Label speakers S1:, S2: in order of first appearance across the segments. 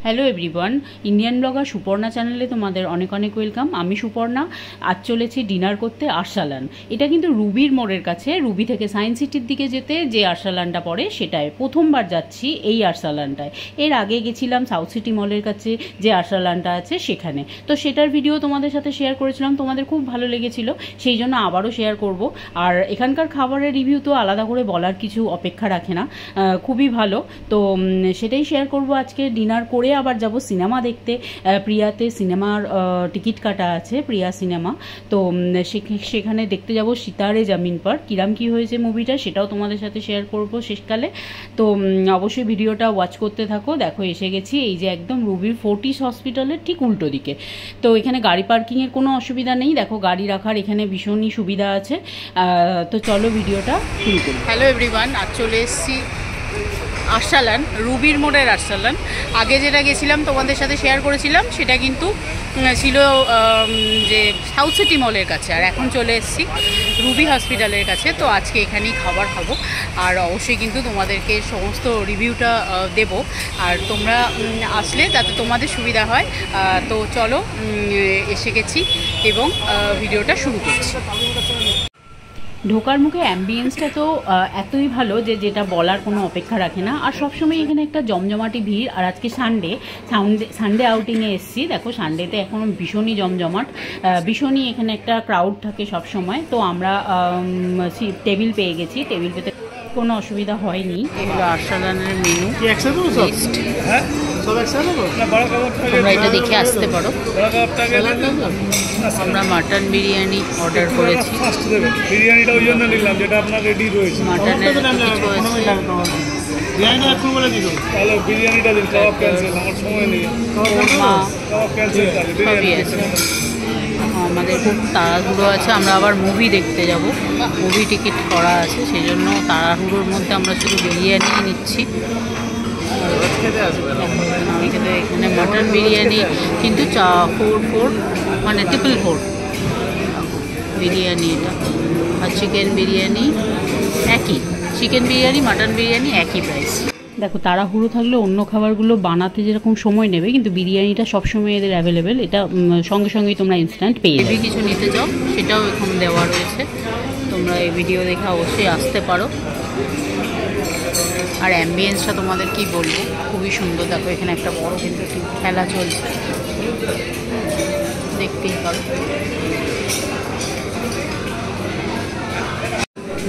S1: Hello everyone, Indian blogger Suparna চ্যানেলে তোমাদের অনেক অনেক ওয়েলকাম। আমি সুপর্ণা। আজ চলেছি ডিনার করতে আরসালান। এটা কিন্তু রুবির মোড়ের কাছে, রুবি থেকে সায়েন্স সিটির দিকে যেতে যে আরসালানটা পড়ে সেটাই প্রথমবার যাচ্ছি এই আরসালানটায়। এর আগে গেছিলাম সাউথ সিটি মলের কাছে যে আরসালানটা আছে সেখানে, তো সেটার ভিডিও তোমাদের সাথে শেয়ার করেছিলাম, তোমাদের খুব ভালো লেগেছিল, সেই জন্য আবারও শেয়ার করব। আর এখানকার খাবারের রিভিউ তো আলাদা করে বলার কিছু অপেক্ষা রাখে না, খুবই ভালো। তো সেটাই শেয়ার করব আজকে। ডিনার করে আবার যাব সিনেমা দেখতে। প্রিয়াতে সিনেমার টিকিট কাটা আছে, প্রিয়া সিনেমা। তো সেখানে দেখতে যাব সিতারে জামিন পর। কিরাম কি হয়েছে মুভিটা সেটাও তোমাদের সাথে শেয়ার করব শেষকালে। তো অবশ্যই ভিডিওটা ওয়াচ করতে থাকো। দেখো এসে গেছি এই যে একদম রুবির ফোর্টিস হসপিটালের ঠিক উল্টো দিকে। তো এখানে গাড়ি পার্কিংয়ের কোনো অসুবিধা নেই, দেখো গাড়ি রাখার এখানে ভীষণই সুবিধা আছে। তো চলো ভিডিওটা শুরু করি। হ্যালো এভরিওয়ান, আজ চলে এসেছি আরসালান, রুবির মোড়ের আরসালান। আগে যেটা গেছিলাম তোমাদের সাথে শেয়ার করেছিলাম সেটা কিন্তু ছিল যে সাউথ সিটি মলের কাছে, আর এখন চলে এসেছি রুবি হসপিটালের কাছে। তো আজকে এখানেই খাবার খাবো, আর অবশ্যই কিন্তু তোমাদেরকে সমস্ত রিভিউটা দেব, আর তোমরা আসলে যাতে তোমাদের সুবিধা হয়। তো চলো, এসে গেছি এবং ভিডিওটা শুরু করছি। ঢোকার মুখে অ্যাম্বিয়েন্সটা তো এতই ভালো যে যেটা বলার কোনো অপেক্ষা রাখে না। আর সবসময় এখানে একটা জমজমাটি ভিড়। আর আজকে সানডে আউটিংয়ে এসেছি। দেখো সানডেতে এখন ভীষণই জমজমাট, ভীষণই এখানে একটা ক্রাউড থাকে সব সময়। তো আমরা টেবিল পেয়ে গেছি, টেবিল পেতে কোনো অসুবিধা হয়নি। এগুলো আরসালানের মেনু লিস্ট, তোমরা এটা দেখে আসতে পারো। আমরা মাটন বিরিয়ানি অর্ডার করেছি।
S2: বিরিয়ানিটা ওই জন্য নিলাম যেটা আপনার রেডি রয়েছে।
S1: মাটনের কিছু আছে,
S2: তাহলে বিরিয়ানিটা দিন, কাবাব ক্যান্সেল, আমার সময় নেই, কাবাব ক্যান্সেল।
S1: সবই আছে। আমাদের খুব তাড়াহুড়ো আছে, আমরা আবার মুভি দেখতে যাব, মুভি টিকিট করা আছে, সেই জন্য তাড়াহুড়োর মধ্যে আমরা শুধু বিরিয়ানি নিচ্ছি। এখানে মাটন বিরিয়ানি কিন্তু 4 মানে 4 বিরিয়ানি এটা, আর চিকেন বিরিয়ানি একই, চিকেন বিরিয়ানি মাটন বিরিয়ানি একই প্রাইস। দেখো তাড়াহুড়ো থাকলে অন্য খাবারগুলো বানাতে যেরকম সময় নেবে, কিন্তু বিরিয়ানিটা সবসময় এদের অ্যাভেলেবেল, এটা সঙ্গে সঙ্গেই তোমরা ইনস্ট্যান্ট পেয়ে যাবে। কিছু নিতে চাও সেটাও এখন দেওয়া রয়েছে, তোমরা এই ভিডিও দেখে অবশ্যই আসতে পারো। আর অ্যাম্বিয়েন্সটা তোমাদের কি বলবো, খুবই সুন্দর। দেখো এখানে একটা বড় কিন্তু খেলা চলছে, দেখতেই পারো।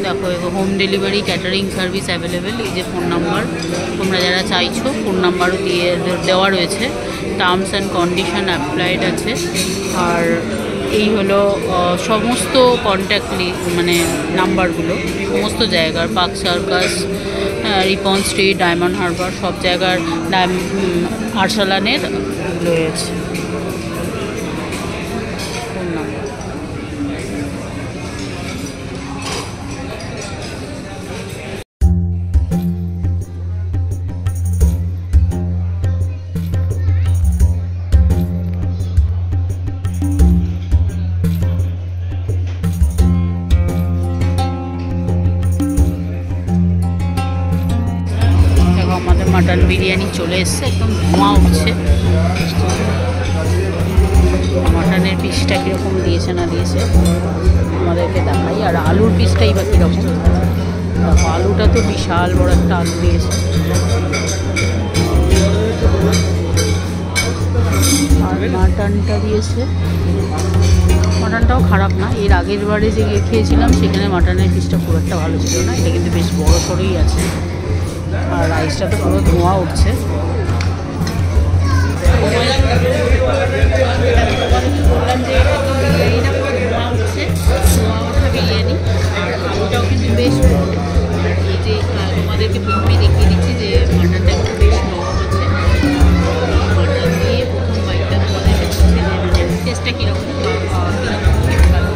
S1: দেখো এগো home delivery catering service available. এই যে ফোন নাম্বার, তোমরা যারা চাইছো ফোন নাম্বারও দেওয়া রয়েছে। টার্মস অ্যান্ড কন্ডিশন অ্যাপ্লাইড আছে। আর এই হলো সমস্ত কন্ট্যাক্ট মানে নাম্বারগুলো সমস্ত জায়গার, park circus, Ripon street, diamond Harbour, সব জায়গার আরসালানের রয়েছে ফোন নাম্বার। আমাদের মাটন বিরিয়ানি চলে এসছে, একদম ধোঁয়া উঠছে। মাটনের পিসটা কীরকম দিয়েছে না দিয়েছে আমাদেরকে দেখাই। আর আলুর পিসটাই বা কীরকম, আলুটা তো বিশাল বড় একটা আলু দিয়েছে। আর মাটনটা দিয়েছে, মাটনটাও খারাপ না। এর আগের বারে যে খেয়েছিলাম সেখানে মাটনের পিসটা খুব একটা ভালো ছিল না, এটা কিন্তু বেশ বড় সড়ই আছে। আর রাইসটা তো পুরো ধোঁয়া উঠছে। বললাম যে বিরিয়ানিটা পুরো ধোঁয়া উঠছে, ধোঁয়া ওঠা বিরিয়ানি। আর আলুটাও কিন্তু বেশ বড়। এই যে তোমাদেরকে প্রথমেই দেখিয়ে দিচ্ছি যে মাটনটা একটু বেশ বড় হচ্ছে। মাটন দিয়ে প্রথম বাইকটা তোমাদের টেস্টটা কীরকম ভালো,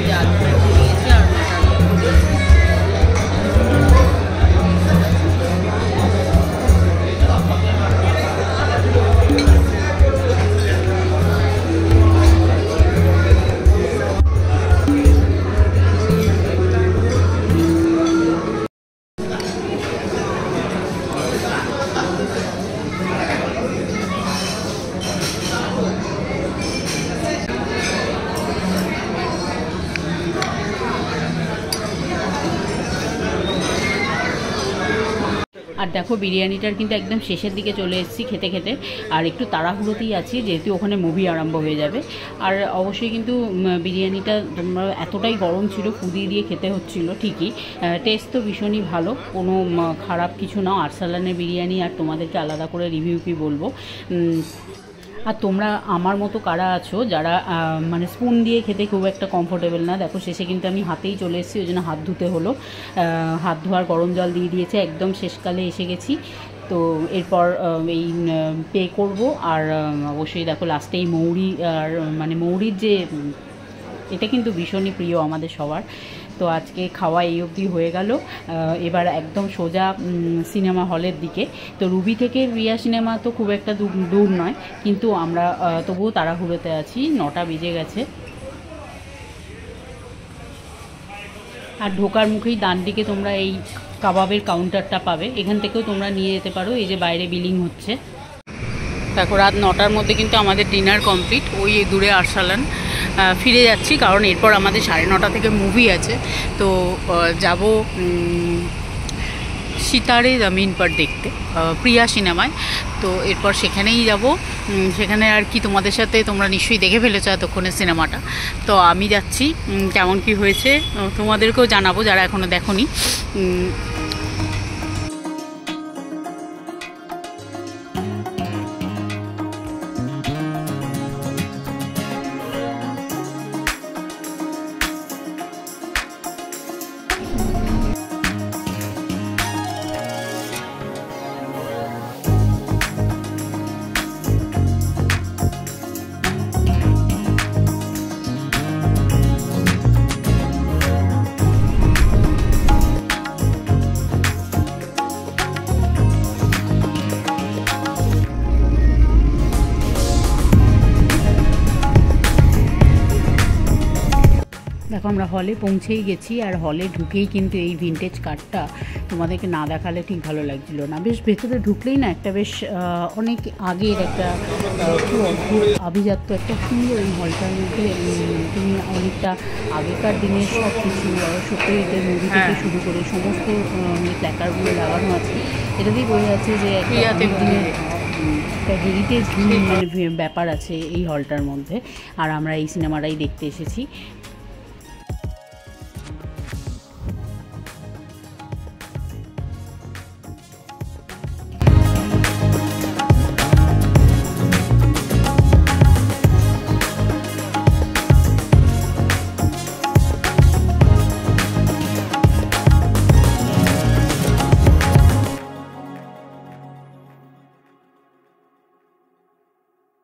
S1: যে আলুটা একটু দিয়েছে আর মাটন আর দেখো বিরিয়ানিটার কিন্তু একদম শেষের দিকে চলে এসেছি খেতে খেতে, আর একটু তাড়াহুড়োতেই আছি যেহেতু ওখানে মুভি আরম্ভ হয়ে যাবে। আর অবশ্যই কিন্তু বিরিয়ানিটা এতটাই গরম ছিল, ফুদি দিয়ে খেতে হচ্ছিল ঠিকই, টেস্ট তো ভীষণই ভালো, কোনো খারাপ কিছু না। আরসালানের বিরিয়ানি আর তোমাদেরকে আলাদা করে রিভিউ কি বলবো। আর তোমরা আমার মতো কারা আছো যারা মানে স্পুন দিয়ে খেতে খুব একটা কমফোর্টেবল না, দেখো শেষে কিন্তু আমি হাতেই চলে এসেছি, ওই জন্য হাত ধুতে হলো। হাত ধোয়ার গরম জল দিয়ে দিয়েছে, একদম শেষকালে এসে গেছি। তো এরপর এই পে করব। আর অবশ্যই দেখো লাস্টে এই মৌরি, আর মানে মৌরির যে এটা কিন্তু ভীষণই প্রিয় আমাদের সবার। তো আজকে খাওয়া এই অবধি হয়ে গেল, এবার একদম সোজা সিনেমা হলের দিকে। তো রুবি থেকে রিয়া সিনেমা তো খুব একটা দূর নয়, কিন্তু আমরা তবুও তাড়াহুড়োতে আছি, 9টা বেজে গেছে। আর ঢোকার মুখেই ডান দিকে তোমরা এই কাবাবের কাউন্টারটা পাবে, এখান থেকেও তোমরা নিয়ে যেতে পারো। এই যে বাইরে বিলিং হচ্ছে। দেখো রাত 9টার মধ্যে কিন্তু আমাদের ডিনার কমপ্লিট। ওই দূরে আরসালান ফিরে যাচ্ছি, কারণ এরপর আমাদের 9:30 থেকে মুভি আছে। তো যাব সিতারে জমিন পর দেখতে, প্রিয়া সিনেমায়। তো এরপর সেখানেই যাব। সেখানে আর কি তোমাদের সাথে, তোমরা নিশ্চয়ই দেখে ফেলেছো এতক্ষণে সিনেমাটা। তো আমি যাচ্ছি, কেমন কি হয়েছে তোমাদেরকেও জানাবো যারা এখনও দেখোনি। দেখো আমরা হলে পৌঁছেই গেছি, আর হলে ঢুকেই কিন্তু এই ভিনটেজ কারটা তোমাদেরকে না দেখালে ঠিক ভালো লাগছিল না। বেশ ভেতরে ঢুকলেই না একটা বেশ অনেক আগের একটা খুব অদ্ভুত আভিজাত্য একটা ফিল ওই হলটার মধ্যে। তুমি অনেকটা আগেকার দিনের সব কিছু সত্যজিতের মুভি থেকে শুরু করে সমস্ত প্ল্যাকারগুলো লাগানো আছে। এটাতেই বোঝা যাচ্ছে যে অনেক দিনের একটা হেরিটেজ মানে ব্যাপার আছে এই হলটার মধ্যে। আর আমরা এই সিনেমাটাই দেখতে এসেছি।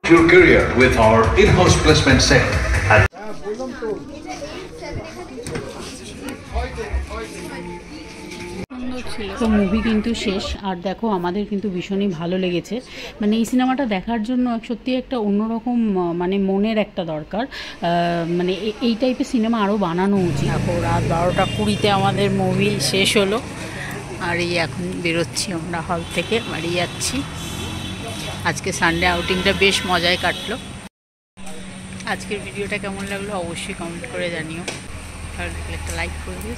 S3: Your career with our in-house placement set.
S1: তো মুভি কিন্তু শেষ, আর দেখো আমাদের কিন্তু ভীষণই ভালো লেগেছে। মানে এই সিনেমাটা দেখার জন্য সত্যি একটা অন্যরকম মানে মনের একটা দরকার, মানে এই টাইপের সিনেমা আরও বানানো উচিত। দেখো রাত 12:20 আমাদের মুভি শেষ হলো, আর এই এখন বেরোচ্ছি আমরা হল থেকে, বাড়ি যাচ্ছি। আজকে সানডে আউটিংটা বেশ মজায় কাটলো। আজকের ভিডিওটা কেমন লাগলো অবশ্যই কমেন্ট করে জানিও, ভালো লাগলে একটা লাইক করে দিও।